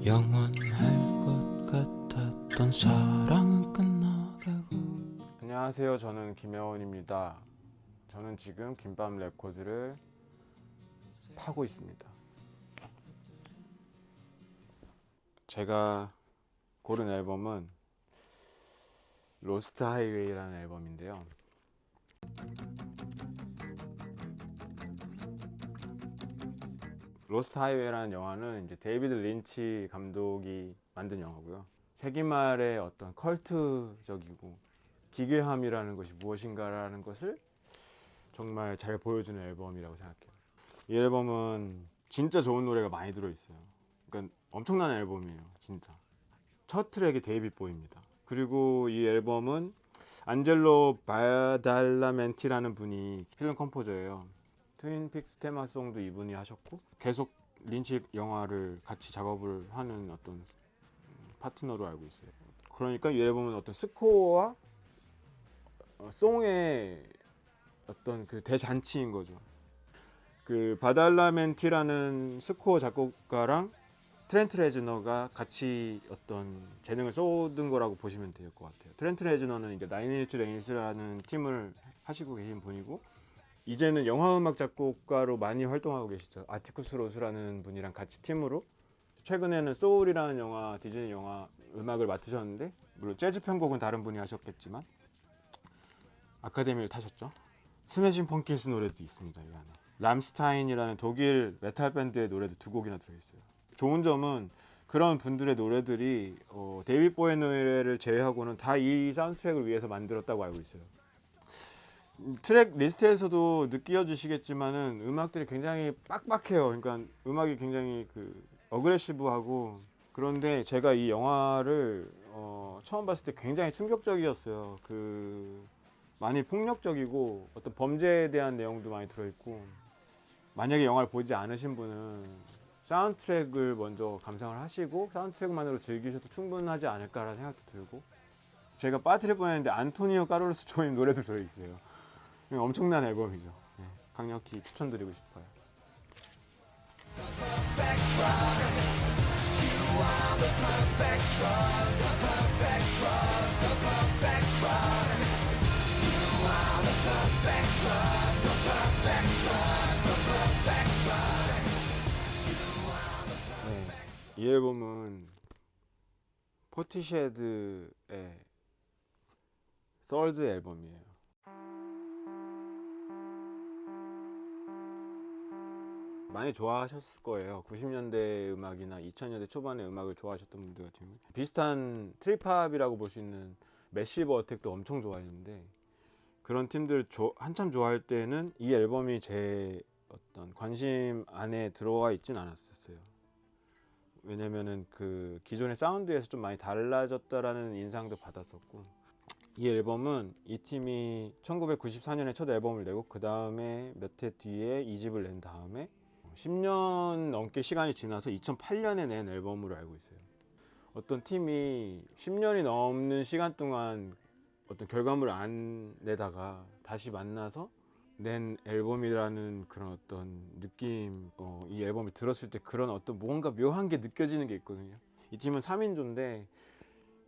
영원할 것 같았던 사랑은 끝나가고. 안녕하세요. 저는 김혜원입니다. 저는 지금 김밤 레코드를 파고 있습니다. 제가 고른 앨범은 로스트 하이웨이라는 앨범인데요. 로스트 하이웨이라는 영화는 이제 데이비드 린치 감독이 만든 영화고요. 세기말의 어떤 컬트적이고 기괴함이라는 것이 무엇인가라는 것을 정말 잘 보여주는 앨범이라고 생각해요. 이 앨범은 진짜 좋은 노래가 많이 들어있어요. 그러니까 엄청난 앨범이에요, 진짜. 첫 트랙이 데이빗 보이입니다. 그리고 이 앨범은 안젤로 바달라멘티라는 분이 필름 컴포저예요. 트윈픽스 테마송도 이분이 하셨고 계속 린치 영화를 같이 작업을 하는 어떤 파트너로 알고 있어요. 그러니까 이 앨범은 어떤 스코어와 송의 어떤 그 대잔치인 거죠. 그 바달라멘티라는 스코어 작곡가랑 트렌트 레즈너가 같이 어떤 재능을 쏟은 거라고 보시면 될 것 같아요. 트렌트 레즈너는 이제 나인일츠 레인스라는 팀을 하시고 계신 분이고, 이제는 영화음악 작곡가로 많이 활동하고 계시죠. 아티쿠스 로스라는 분이랑 같이 팀으로 최근에는 소울이라는 영화, 디즈니 영화 음악을 맡으셨는데, 물론 재즈 편곡은 다른 분이 하셨겠지만 아카데미를 타셨죠. 스매싱 펑키스 노래도 있습니다. 이 안에 람스타인이라는 독일 메탈 밴드의 노래도 2곡이나 들어있어요. 좋은 점은 그런 분들의 노래들이 데이빗 보이의 노래를 제외하고는 다 이 사운드트랙을 위해서 만들었다고 알고 있어요. 트랙 리스트에서도 느껴지시겠지만은 음악들이 굉장히 빡빡해요. 그러니까 음악이 굉장히 어그레시브하고, 그런데 제가 이 영화를 처음 봤을 때 굉장히 충격적이었어요. 많이 폭력적이고 어떤 범죄에 대한 내용도 많이 들어있고, 만약에 영화를 보지 않으신 분은 사운드트랙을 먼저 감상을 하시고 사운드트랙만으로 즐기셔도 충분하지 않을까라는 생각도 들고, 제가 빠뜨릴 뻔했는데 안토니오 카를로스 조임 노래도 들어있어요. 엄청난 앨범이죠. 네, 강력히 추천드리고 싶어요. 네, 이 앨범은 포티쉐드의 썰드 앨범이에요. 많이 좋아하셨을 거예요. 90년대 음악이나 2000년대 초반의 음악을 좋아하셨던 분들 같은 경우, 비슷한 트립합이라고 볼 수 있는 매시브 어택도 엄청 좋아했는데, 그런 팀들 한참 좋아할 때는 이 앨범이 제 어떤 관심 안에 들어와 있진 않았었어요. 왜냐면은 그 기존의 사운드에서 좀 많이 달라졌다라는 인상도 받았었고, 이 앨범은 이 팀이 1994년에 첫 앨범을 내고 그 다음에 몇 해 뒤에 2집을 낸 다음에 10년 넘게 시간이 지나서 2008년에 낸 앨범으로 알고 있어요. 어떤 팀이 10년이 넘는 시간 동안 어떤 결과물을 안 내다가 다시 만나서 낸 앨범이라는 그런 어떤 느낌, 이 앨범을 들었을 때 그런 어떤 뭔가 묘한 게 느껴지는 게 있거든요. 이 팀은 3인조인데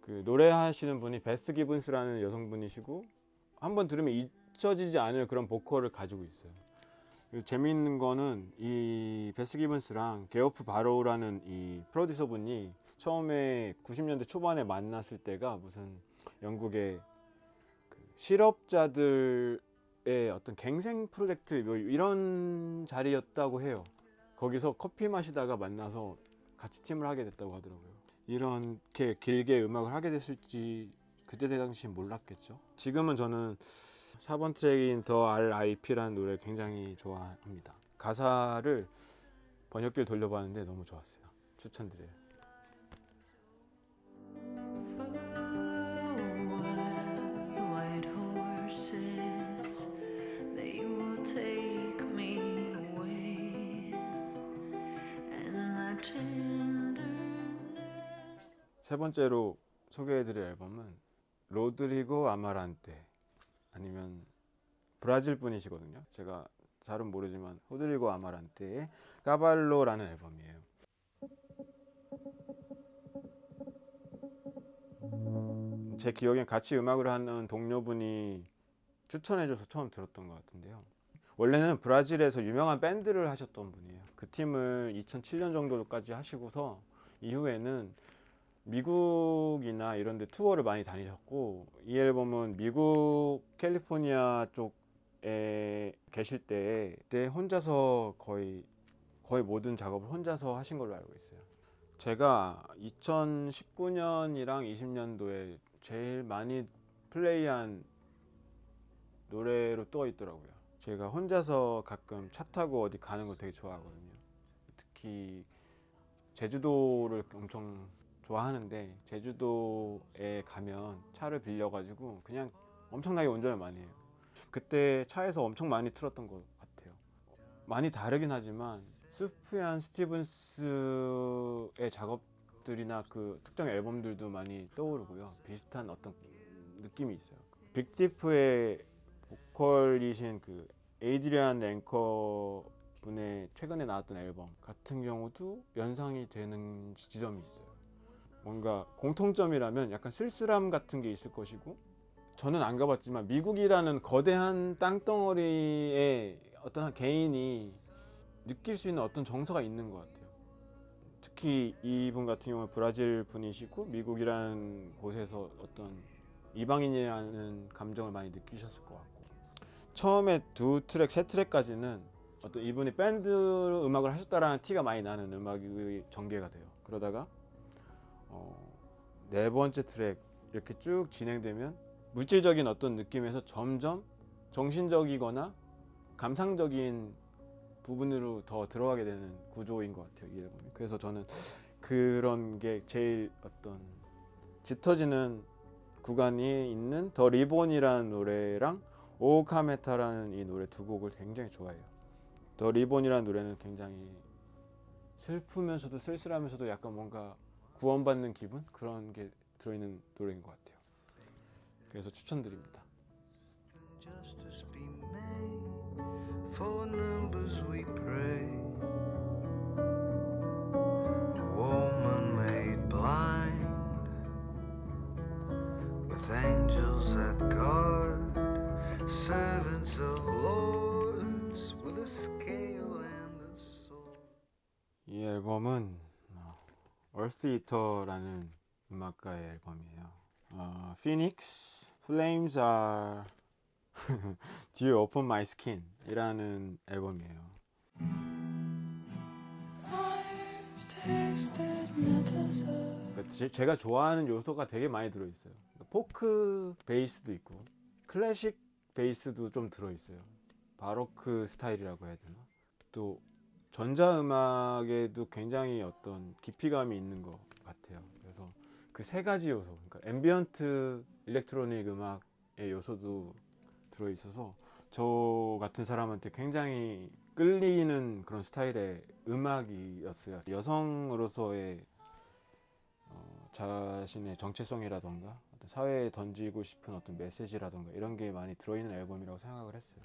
그 노래하시는 분이 베스 기븐스라는 여성분이시고, 한번 들으면 잊혀지지 않을 그런 보컬을 가지고 있어요. 재미있는 거는 이 베스 기븐스랑 게오프 바로우라는 이 프로듀서 분이 처음에 90년대 초반에 만났을 때가 무슨 영국의 실업자들의 어떤 갱생 프로젝트 이런 자리였다고 해요. 거기서 커피 마시다가 만나서 같이 팀을 하게 됐다고 하더라고요. 이렇게 길게 음악을 하게 됐을지 그때 당시엔 몰랐겠죠. 지금은 저는 4번 트랙인 더 RIP라는 노래를 굉장히 좋아합니다. 가사를 번역기를 돌려봤는데 너무 좋았어요. 추천드려요. White horses, they will take me away, and my tenderness. 세 번째로 소개해드릴 앨범은 로드리고 아마란테, 아니면 브라질 분이시거든요. 제가 잘은 모르지만 로드리고 아마란테의 까발로라는 앨범이에요. 제 기억엔 같이 음악을 하는 동료분이 추천해줘서 처음 들었던 것 같은데요. 원래는 브라질에서 유명한 밴드를 하셨던 분이에요. 그 팀을 2007년 정도까지 하시고서 이후에는 미국이나 이런 데 투어를 많이 다니셨고, 이 앨범은 미국 캘리포니아 쪽에 계실 때 그때 혼자서 거의 모든 작업을 혼자서 하신 걸로 알고 있어요. 제가 2019년이랑 20년도에 제일 많이 플레이한 노래로 떠 있더라고요. 제가 혼자서 가끔 차 타고 어디 가는 거 되게 좋아하거든요. 특히 제주도를 엄청 좋아하는데, 제주도에 가면 차를 빌려가지고 그냥 엄청나게 운전을 많이 해요. 그때 차에서 엄청 많이 틀었던 것 같아요. 많이 다르긴 하지만 스프얀 스티븐스의 작업들이나 그 특정 앨범들도 많이 떠오르고요. 비슷한 어떤 느낌이 있어요. 빅디프의 보컬이신 그 에이드리안 랭커 분의 최근에 나왔던 앨범 같은 경우도 연상이 되는 지점이 있어요. 뭔가 공통점이라면 약간 쓸쓸함 같은 게 있을 것이고, 저는 안 가봤지만 미국이라는 거대한 땅덩어리에 어떤 개인이 느낄 수 있는 어떤 정서가 있는 것 같아요. 특히 이분 같은 경우는 브라질 분이시고 미국이라는 곳에서 어떤 이방인이라는 감정을 많이 느끼셨을 것 같고, 처음에 두 트랙, 세 트랙까지는 어떤 이분이 밴드 음악을 하셨다라는 티가 많이 나는 음악이 전개가 돼요. 그러다가 네 번째 트랙 이렇게 쭉 진행되면 물질적인 어떤 느낌에서 점점 정신적이거나 감상적인 부분으로 더 들어가게 되는 구조인 것 같아요, 이 앨범이. 그래서 저는 그런 게 제일 어떤 짙어지는 구간이 있는 더 리본이라는 노래랑 오 카메타라는 이 노래 두 곡을 굉장히 좋아해요. 더 리본이라는 노래는 굉장히 슬프면서도 쓸쓸하면서도 약간 뭔가 구원받는 기분? 그런 게 들어있는 노래인 것 같아요. 그래서 추천드립니다. Justice be made, for numbers we pray. A woman made blind, with angels that guard, servants of lords, with a scale and a sword. 이 앨범은 얼스 이터라는 음악가의 앨범이에요. Phoenix, Flames are Dew Upon My Skin 이라는 앨범이에요. 제가 좋아하는 요소가 되게 많이 들어있어요. 포크 베이스도 있고 클래식 베이스도 좀 들어있어요. 바로크 스타일이라고 해야 되나? 또 전자음악에도 굉장히 어떤 깊이감이 있는 것 같아요. 그래서 그 세 가지 요소, 그러니까 앰비언트 일렉트로닉 음악의 요소도 들어있어서 저 같은 사람한테 굉장히 끌리는 그런 스타일의 음악이었어요. 여성으로서의 자신의 정체성이라던가 어떤 사회에 던지고 싶은 어떤 메시지라던가 이런 게 많이 들어있는 앨범이라고 생각을 했어요.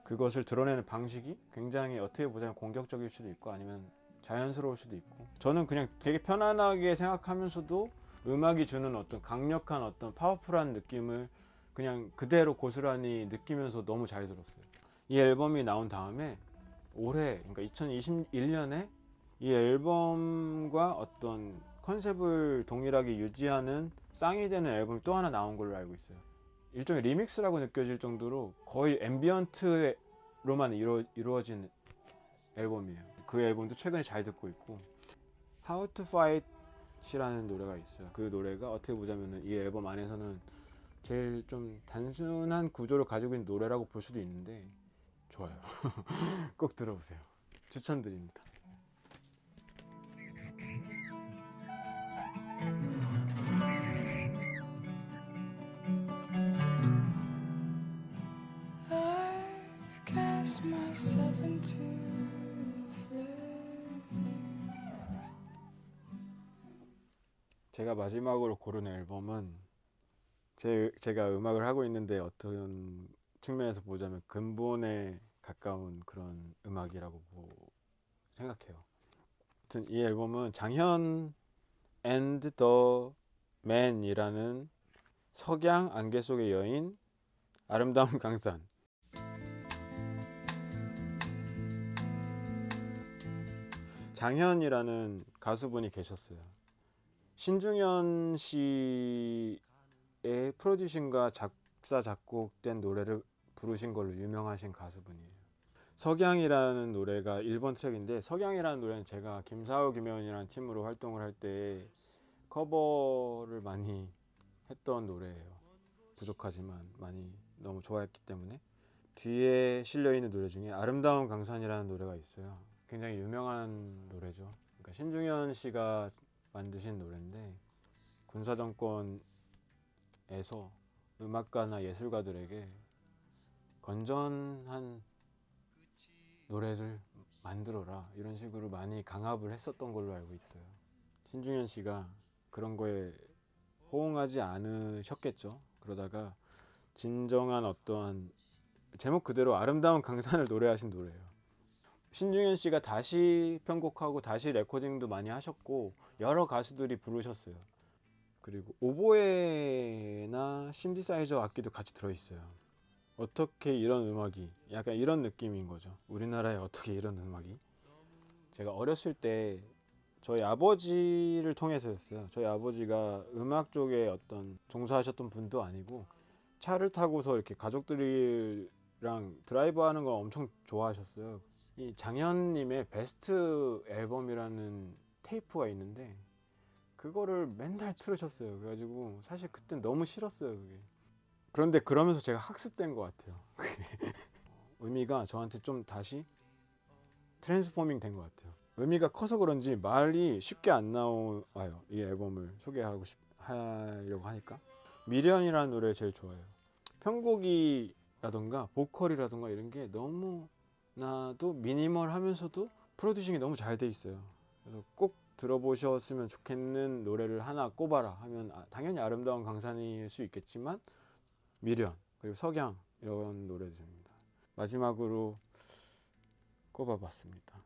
그것을 드러내는 방식이 굉장히 어떻게 보자면 공격적일 수도 있고 아니면 자연스러울 수도 있고, 저는 그냥 되게 편안하게 생각하면서도 음악이 주는 어떤 강력한 어떤 파워풀한 느낌을 그냥 그대로 고스란히 느끼면서 너무 잘 들었어요. 이 앨범이 나온 다음에 올해, 그러니까 2021년에 이 앨범과 어떤 컨셉을 동일하게 유지하는 쌍이 되는 앨범이 또 하나 나온 걸로 알고 있어요. 일종의 리믹스라고 느껴질 정도로 거의 앰비언트로만 이루어진 앨범이에요. 그 앨범도 최근에 잘 듣고 있고, How to Fight이라는 노래가 있어요. 그 노래가 어떻게 보자면 이 앨범 안에서는 제일 좀 단순한 구조를 가지고 있는 노래라고 볼 수도 있는데 좋아요. 꼭 들어보세요. 추천드립니다. I've cast myself into flame. 제가 마지막으로 고른 앨범은 제가 음악을 하고 있는데 어떤 측면에서 보자면 근본에 가까운 그런 음악이라고 생각해요. 아무튼 이 앨범은 장현 and the Man이라는 석양, 안개 속의 여인, 아름다운 강산. 장현이라는 가수분이 계셨어요. 신중현 씨의 프로듀싱과 작사 작곡된 노래를 부르신 걸로 유명하신 가수분이에요. 석양이라는 노래가 1번 트랙인데, 석양이라는 노래는 제가 김사호 김혜원이라는 팀으로 활동을 할 때 커버를 많이 했던 노래예요. 부족하지만 많이 너무 좋아했기 때문에. 뒤에 실려있는 노래 중에 아름다운 강산이라는 노래가 있어요. 굉장히 유명한 노래죠. 그러니까 신중현 씨가 만드신 노래인데, 군사정권에서 음악가나 예술가들에게 건전한 노래를 만들어라, 이런 식으로 많이 강압을 했었던 걸로 알고 있어요. 신중현 씨가 그런 거에 호응하지 않으셨겠죠. 그러다가 진정한 어떠한, 제목 그대로 아름다운 강산을 노래하신 노래예요. 신중현 씨가 다시 편곡하고 다시 레코딩도 많이 하셨고 여러 가수들이 부르셨어요. 그리고 오보에나 신디사이저 악기도 같이 들어있어요. 어떻게 이런 음악이, 약간 이런 느낌인 거죠. 우리나라에 어떻게 이런 음악이. 제가 어렸을 때 저희 아버지를 통해서였어요. 저희 아버지가 음악 쪽에 어떤 종사하셨던 분도 아니고 차를 타고서 이렇게 가족들이랑 드라이브 하는 걸 엄청 좋아하셨어요. 이 장현님의 베스트 앨범이라는 테이프가 있는데 그거를 맨날 틀으셨어요. 그래가지고 사실 그때 너무 싫었어요, 그게. 그런데 그러면서 제가 학습된 것 같아요. 의미가 저한테 좀 다시 트랜스포밍 된 것 같아요. 의미가 커서 그런지 말이 쉽게 안 나와요. 이 앨범을 하려고 하니까. 미련이라는 노래 제일 좋아해요. 편곡이라던가 보컬이라던가 이런 게 너무나도 미니멀하면서도 프로듀싱이 너무 잘 돼 있어요. 그래서 꼭 들어보셨으면 좋겠는 노래를 하나 꼽아라 하면 당연히 아름다운 강산일 수 있겠지만 미련, 그리고 석양, 이런 노래들입니다. 마지막으로 꼽아봤습니다.